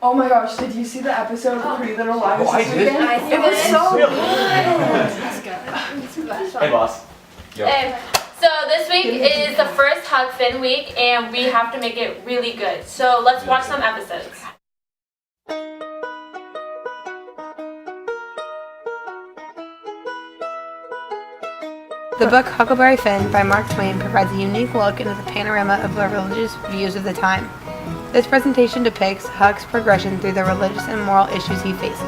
Oh my gosh, did you see the episode of Pretty Little Liars I this did. weekend? It was so Really? good. Hey, boss. Yo. So this week is the first Huck Finn week, and we have to make it really good. So let's watch some episodes. The book Huckleberry Finn by Mark Twain provides a unique look into the panorama of the religious views of the time. This presentation depicts Huck's progression through the religious and moral issues he faces.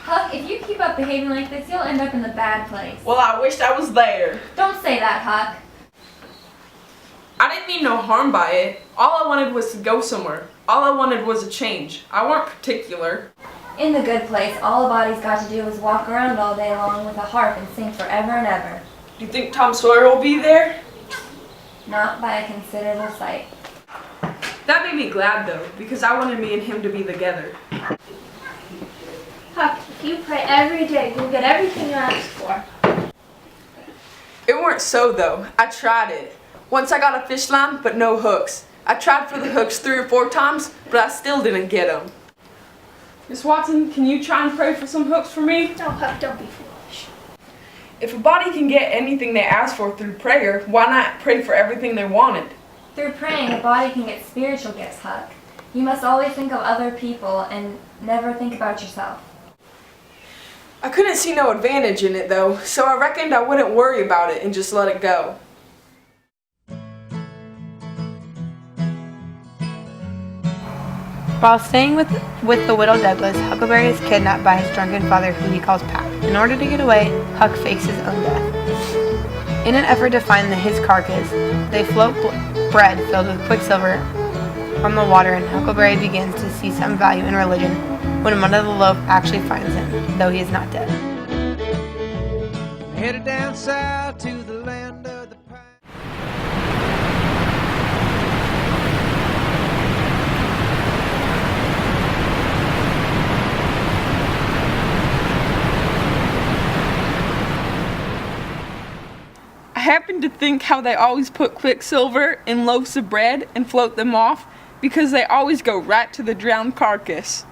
Huck, if you keep up behaving like this, you'll end up in the bad place. Well, I wished I was there. Don't say that, Huck. I didn't mean no harm by it. All I wanted was to go somewhere. All I wanted was a change. I weren't particular. In the good place, all a body's got to do is walk around all day long with a harp and sing forever and ever. You think Tom Sawyer will be there? Not by a considerable sight. That made me glad though, because I wanted me and him to be together. Huck, if you pray every day, you'll get everything you ask for. It weren't so though. I tried it. Once I got a fish line, but no hooks. I tried for the hooks 3 or 4 times, but I still didn't get them. Miss Watson, can you try and pray for some hooks for me? No, Huck, don't be foolish. If a body can get anything they ask for through prayer, why not pray for everything they wanted? Through praying, a body can get spiritual gifts, Huck. You must always think of other people and never think about yourself. I couldn't see no advantage in it though, so I reckoned I wouldn't worry about it and just let it go. While staying with the widow Douglas, Huckleberry is kidnapped by his drunken father, who he calls Pat. In order to get away, Huck fakes his own death. In an effort to find his carcass, they float bread filled with quicksilver on the water, and Huckleberry begins to see some value in religion when one of the loaf actually finds him, though he is not dead. Headed down south to the land of the pine. I happened to think how they always put quicksilver in loaves of bread and float them off, because they always go right to the drowned carcass.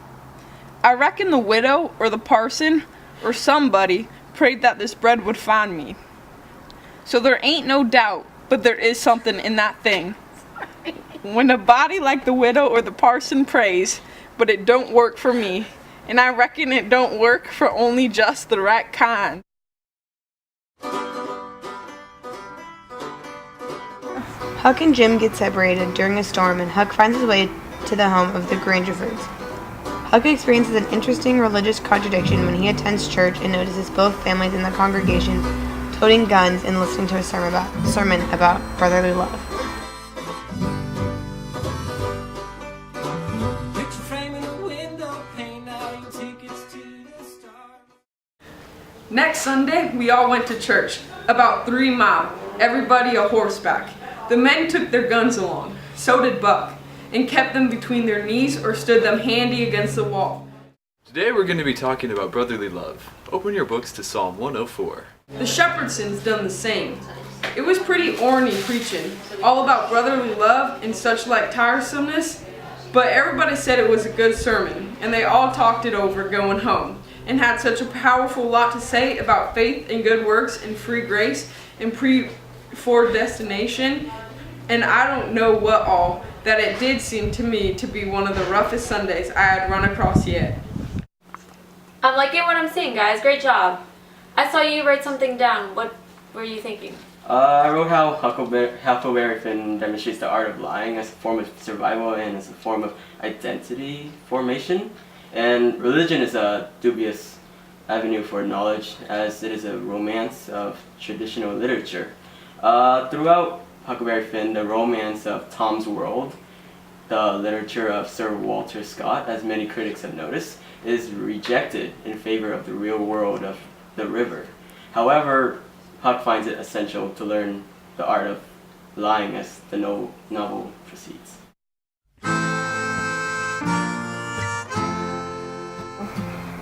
I reckon the widow or the parson or somebody prayed that this bread would find me. So there ain't no doubt, but there is something in that thing. When a body like the widow or the parson prays, but it don't work for me, and I reckon it don't work for only just the right kind. Huck and Jim get separated during a storm, and Huck finds his way to the home of the Grangerfords. Huck experiences an interesting religious contradiction when he attends church and notices both families in the congregation toting guns and listening to a sermon about brotherly love. Next Sunday, we all went to church, about 3 miles, everybody a horseback. The men took their guns along, so did Buck, and kept them between their knees or stood them handy against the wall. Today we're going to be talking about brotherly love. Open your books to Psalm 104. The Shepherdsons done the same. It was pretty orny preaching, all about brotherly love and such like tiresomeness, but everybody said it was a good sermon, and they all talked it over going home, and had such a powerful lot to say about faith and good works and free grace and predestination, and I don't know what all, that it did seem to me to be one of the roughest Sundays I had run across yet. I'm liking what I'm seeing, guys. Great job. I saw you write something down. What were you thinking? I wrote how Huckleberry Finn demonstrates the art of lying as a form of survival and as a form of identity formation. And religion is a dubious avenue for knowledge, as it is a romance of traditional literature. Throughout Huckleberry Finn, the romance of Tom's World, the literature of Sir Walter Scott, as many critics have noticed, is rejected in favor of the real world of the river. However, Huck finds it essential to learn the art of lying as the novel proceeds.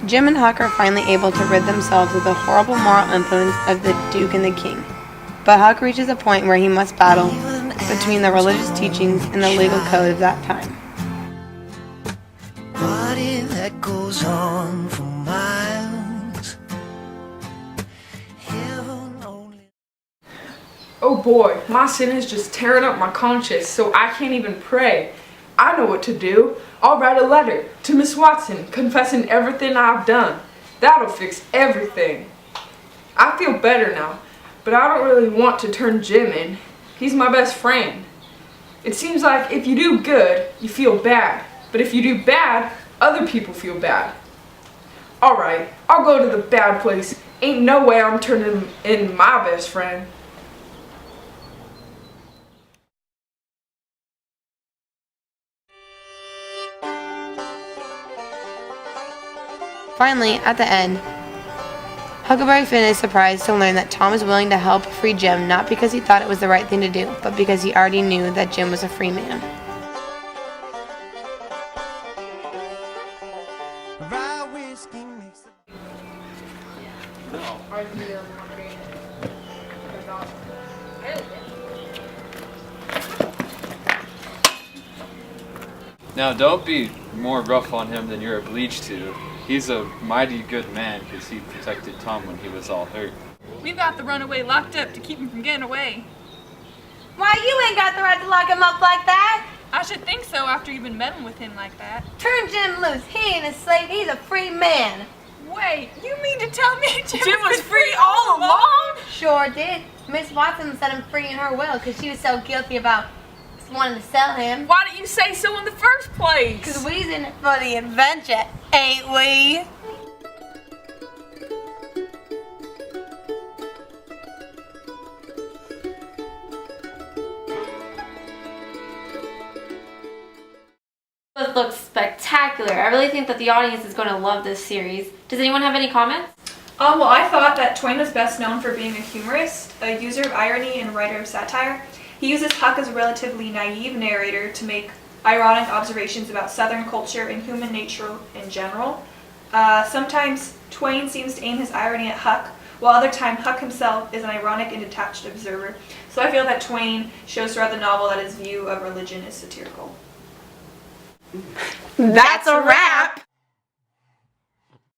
Jim and Huck are finally able to rid themselves of the horrible moral influence of the Duke and the King. But Huck reaches a point where he must battle between the religious teachings and the legal code of that time. Party that goes on for miles. Heaven only. Oh boy, my sin is just tearing up my conscience, so I can't even pray. I know what to do. I'll write a letter to Miss Watson confessing everything I've done. That'll fix everything. I feel better now, but I don't really want to turn Jim in. He's my best friend. It seems like if you do good, you feel bad, but if you do bad, other people feel bad. Alright, I'll go to the bad place. Ain't no way I'm turning in my best friend. Finally, at the end, Huckleberry Finn is surprised to learn that Tom is willing to help free Jim, not because he thought it was the right thing to do, but because he already knew that Jim was a free man. Rye whiskey makes the Now, don't be more rough on him than you're obliged to. He's a mighty good man because he protected Tom when he was all hurt. We've got the runaway locked up to keep him from getting away. Why, you ain't got the right to lock him up like that! I should think so after you've been meddling with him like that. Turn Jim loose. He ain't a slave. He's a free man. Wait, you mean to tell me Jim was free all along? Sure did. Miss Watson set him free in her will because she was so guilty about wanting to sell him. Why didn't you say so in the first place? Because we's in it for the adventure, ain't we? It looks spectacular. I really think that the audience is going to love this series. Does anyone have any comments? Well, I thought that Twain was best known for being a humorist, a user of irony, and writer of satire. He uses Huck as a relatively naive narrator to make ironic observations about Southern culture and human nature in general. Sometimes Twain seems to aim his irony at Huck, while other times Huck himself is an ironic and detached observer. So I feel that Twain shows throughout the novel that his view of religion is satirical. That's a wrap!